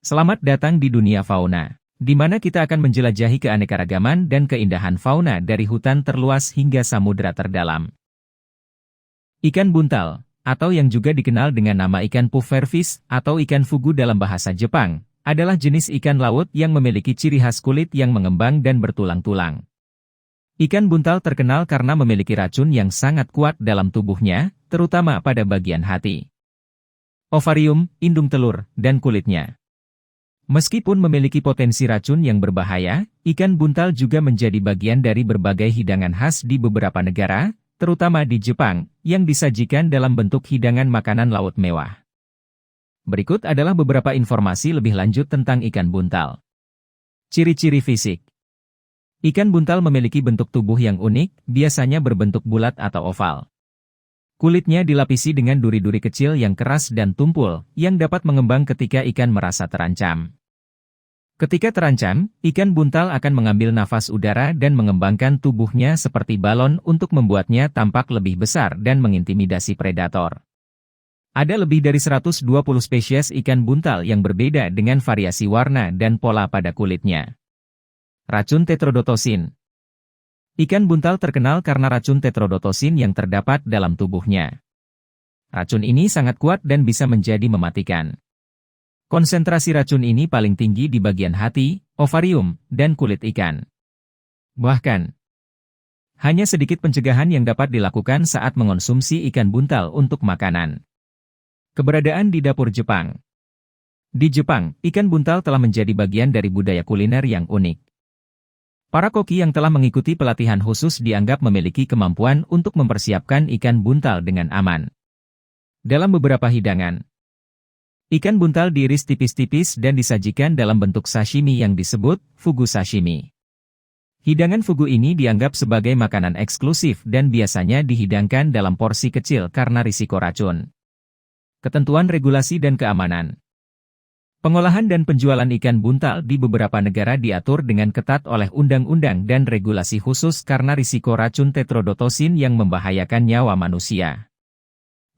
Selamat datang di dunia fauna, di mana kita akan menjelajahi keanekaragaman dan keindahan fauna dari hutan terluas hingga samudera terdalam. Ikan buntal, atau yang juga dikenal dengan nama ikan pufferfish atau ikan fugu dalam bahasa Jepang, adalah jenis ikan laut yang memiliki ciri khas kulit yang mengembang dan bertulang-tulang. Ikan buntal terkenal karena memiliki racun yang sangat kuat dalam tubuhnya, terutama pada bagian hati, ovarium, indung telur, dan kulitnya. Meskipun memiliki potensi racun yang berbahaya, ikan buntal juga menjadi bagian dari berbagai hidangan khas di beberapa negara, terutama di Jepang, yang disajikan dalam bentuk hidangan makanan laut mewah. Berikut adalah beberapa informasi lebih lanjut tentang ikan buntal. Ciri-ciri fisik. Ikan buntal memiliki bentuk tubuh yang unik, biasanya berbentuk bulat atau oval. Kulitnya dilapisi dengan duri-duri kecil yang keras dan tumpul, yang dapat mengembang ketika ikan merasa terancam. Ketika terancam, ikan buntal akan mengambil nafas udara dan mengembangkan tubuhnya seperti balon untuk membuatnya tampak lebih besar dan mengintimidasi predator. Ada lebih dari 120 spesies ikan buntal yang berbeda dengan variasi warna dan pola pada kulitnya. Racun tetrodotosin. Ikan buntal terkenal karena racun tetrodotosin yang terdapat dalam tubuhnya. Racun ini sangat kuat dan bisa menjadi mematikan. Konsentrasi racun ini paling tinggi di bagian hati, ovarium, dan kulit ikan. Bahkan, hanya sedikit pencegahan yang dapat dilakukan saat mengonsumsi ikan buntal untuk makanan. Keberadaan di dapur Jepang. Di Jepang, ikan buntal telah menjadi bagian dari budaya kuliner yang unik. Para koki yang telah mengikuti pelatihan khusus dianggap memiliki kemampuan untuk mempersiapkan ikan buntal dengan aman. Dalam beberapa hidangan, ikan buntal diiris tipis-tipis dan disajikan dalam bentuk sashimi yang disebut fugu sashimi. Hidangan fugu ini dianggap sebagai makanan eksklusif dan biasanya dihidangkan dalam porsi kecil karena risiko racun. Ketentuan regulasi dan keamanan. Pengolahan dan penjualan ikan buntal di beberapa negara diatur dengan ketat oleh undang-undang dan regulasi khusus karena risiko racun tetrodotosin yang membahayakan nyawa manusia.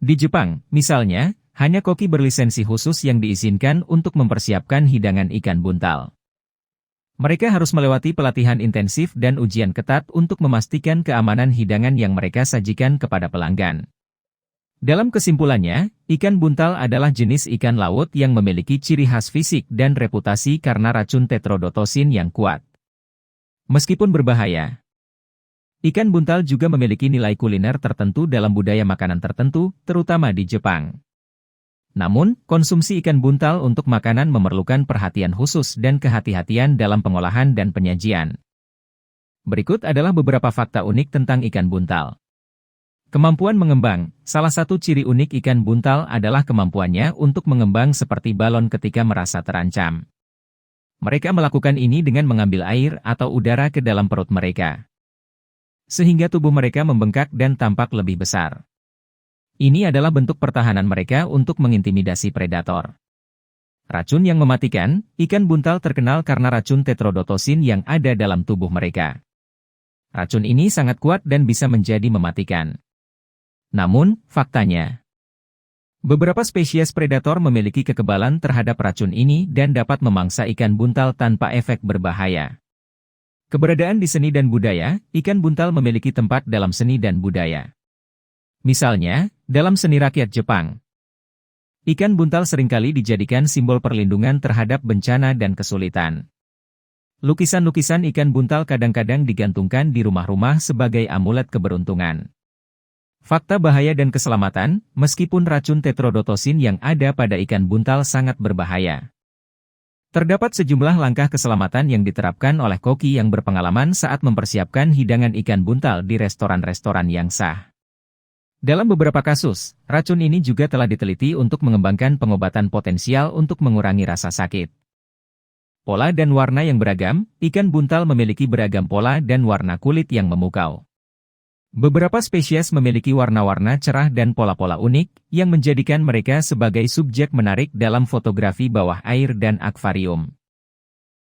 Di Jepang, misalnya, hanya koki berlisensi khusus yang diizinkan untuk mempersiapkan hidangan ikan buntal. Mereka harus melewati pelatihan intensif dan ujian ketat untuk memastikan keamanan hidangan yang mereka sajikan kepada pelanggan. Dalam kesimpulannya, ikan buntal adalah jenis ikan laut yang memiliki ciri khas fisik dan reputasi karena racun tetrodotosin yang kuat. Meskipun berbahaya, ikan buntal juga memiliki nilai kuliner tertentu dalam budaya makanan tertentu, terutama di Jepang. Namun, konsumsi ikan buntal untuk makanan memerlukan perhatian khusus dan kehati-hatian dalam pengolahan dan penyajian. Berikut adalah beberapa fakta unik tentang ikan buntal. Kemampuan mengembang. Salah satu ciri unik ikan buntal adalah kemampuannya untuk mengembang seperti balon ketika merasa terancam. Mereka melakukan ini dengan mengambil air atau udara ke dalam perut mereka, sehingga tubuh mereka membengkak dan tampak lebih besar. Ini adalah bentuk pertahanan mereka untuk mengintimidasi predator. Racun yang mematikan. Ikan buntal terkenal karena racun tetrodotosin yang ada dalam tubuh mereka. Racun ini sangat kuat dan bisa menjadi mematikan. Namun, faktanya, beberapa spesies predator memiliki kekebalan terhadap racun ini dan dapat memangsa ikan buntal tanpa efek berbahaya. Keberadaan di seni dan budaya. Ikan buntal memiliki tempat dalam seni dan budaya. Misalnya, dalam seni rakyat Jepang, ikan buntal seringkali dijadikan simbol perlindungan terhadap bencana dan kesulitan. Lukisan-lukisan ikan buntal kadang-kadang digantungkan di rumah-rumah sebagai amulet keberuntungan. Fakta bahaya dan keselamatan. Meskipun racun tetrodotosin yang ada pada ikan buntal sangat berbahaya, terdapat sejumlah langkah keselamatan yang diterapkan oleh koki yang berpengalaman saat mempersiapkan hidangan ikan buntal di restoran-restoran yang sah. Dalam beberapa kasus, racun ini juga telah diteliti untuk mengembangkan pengobatan potensial untuk mengurangi rasa sakit. Pola dan warna yang beragam. Ikan buntal memiliki beragam pola dan warna kulit yang memukau. Beberapa spesies memiliki warna-warna cerah dan pola-pola unik, yang menjadikan mereka sebagai subjek menarik dalam fotografi bawah air dan akvarium.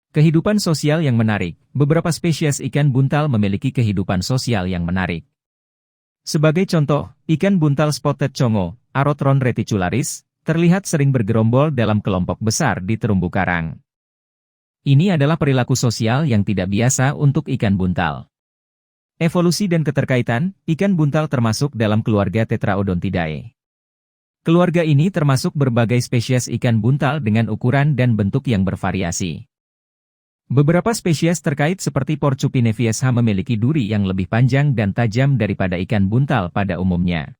Kehidupan sosial yang menarik. Beberapa spesies ikan buntal memiliki kehidupan sosial yang menarik. Sebagai contoh, ikan buntal spotted congo, Arotron reticularis, terlihat sering bergerombol dalam kelompok besar di terumbu karang. Ini adalah perilaku sosial yang tidak biasa untuk ikan buntal. Evolusi dan keterkaitan, ikan buntal termasuk dalam keluarga Tetraodontidae. Keluarga ini termasuk berbagai spesies ikan buntal dengan ukuran dan bentuk yang bervariasi. Beberapa spesies terkait seperti Porcupinephrys memiliki duri yang lebih panjang dan tajam daripada ikan buntal pada umumnya.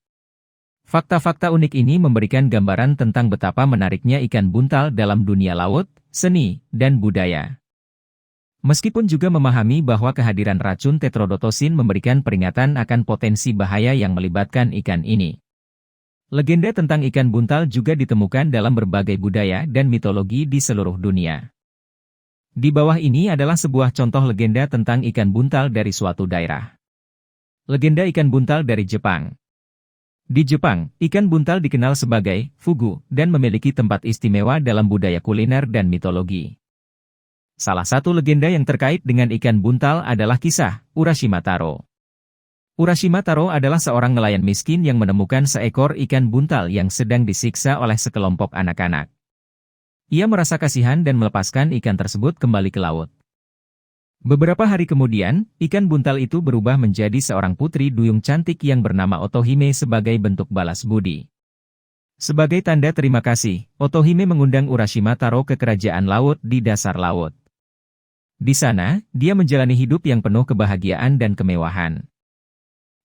Fakta-fakta unik ini memberikan gambaran tentang betapa menariknya ikan buntal dalam dunia laut, seni, dan budaya. Meskipun juga memahami bahwa kehadiran racun tetrodotosin memberikan peringatan akan potensi bahaya yang melibatkan ikan ini. Legenda tentang ikan buntal juga ditemukan dalam berbagai budaya dan mitologi di seluruh dunia. Di bawah ini adalah sebuah contoh legenda tentang ikan buntal dari suatu daerah. Legenda ikan buntal dari Jepang. Di Jepang, ikan buntal dikenal sebagai fugu dan memiliki tempat istimewa dalam budaya kuliner dan mitologi. Salah satu legenda yang terkait dengan ikan buntal adalah kisah Urashima Taro. Urashima Taro adalah seorang nelayan miskin yang menemukan seekor ikan buntal yang sedang disiksa oleh sekelompok anak-anak. Ia merasa kasihan dan melepaskan ikan tersebut kembali ke laut. Beberapa hari kemudian, ikan buntal itu berubah menjadi seorang putri duyung cantik yang bernama Otohime sebagai bentuk balas budi. Sebagai tanda terima kasih, Otohime mengundang Urashima Taro ke kerajaan laut di dasar laut. Di sana, dia menjalani hidup yang penuh kebahagiaan dan kemewahan.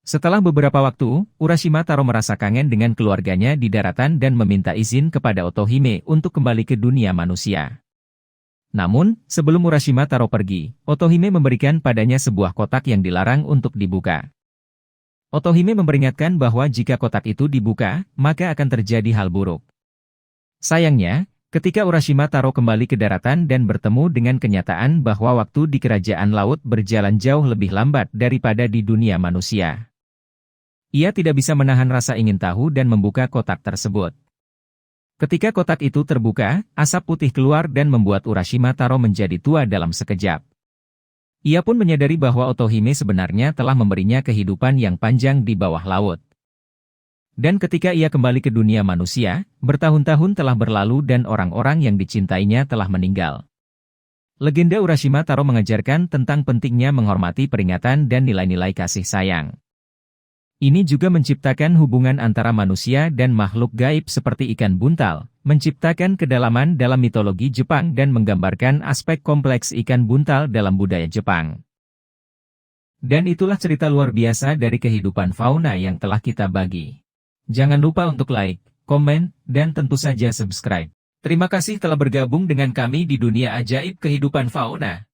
Setelah beberapa waktu, Urashima Taro merasa kangen dengan keluarganya di daratan dan meminta izin kepada Otohime untuk kembali ke dunia manusia. Namun, sebelum Urashima Taro pergi, Otohime memberikan padanya sebuah kotak yang dilarang untuk dibuka. Otohime memperingatkan bahwa jika kotak itu dibuka, maka akan terjadi hal buruk. Sayangnya, ketika Urashima Taro kembali ke daratan dan bertemu dengan kenyataan bahwa waktu di kerajaan laut berjalan jauh lebih lambat daripada di dunia manusia. Ia tidak bisa menahan rasa ingin tahu dan membuka kotak tersebut. Ketika kotak itu terbuka, asap putih keluar dan membuat Urashima Taro menjadi tua dalam sekejap. Ia pun menyadari bahwa Otohime sebenarnya telah memberinya kehidupan yang panjang di bawah laut. Dan ketika ia kembali ke dunia manusia, bertahun-tahun telah berlalu dan orang-orang yang dicintainya telah meninggal. Legenda Urashima Taro mengajarkan tentang pentingnya menghormati peringatan dan nilai-nilai kasih sayang. Ini juga menciptakan hubungan antara manusia dan makhluk gaib seperti ikan buntal, menciptakan kedalaman dalam mitologi Jepang dan menggambarkan aspek kompleks ikan buntal dalam budaya Jepang. Dan itulah cerita luar biasa dari kehidupan fauna yang telah kita bagi. Jangan lupa untuk like, komen, dan tentu saja subscribe. Terima kasih telah bergabung dengan kami di dunia ajaib kehidupan fauna.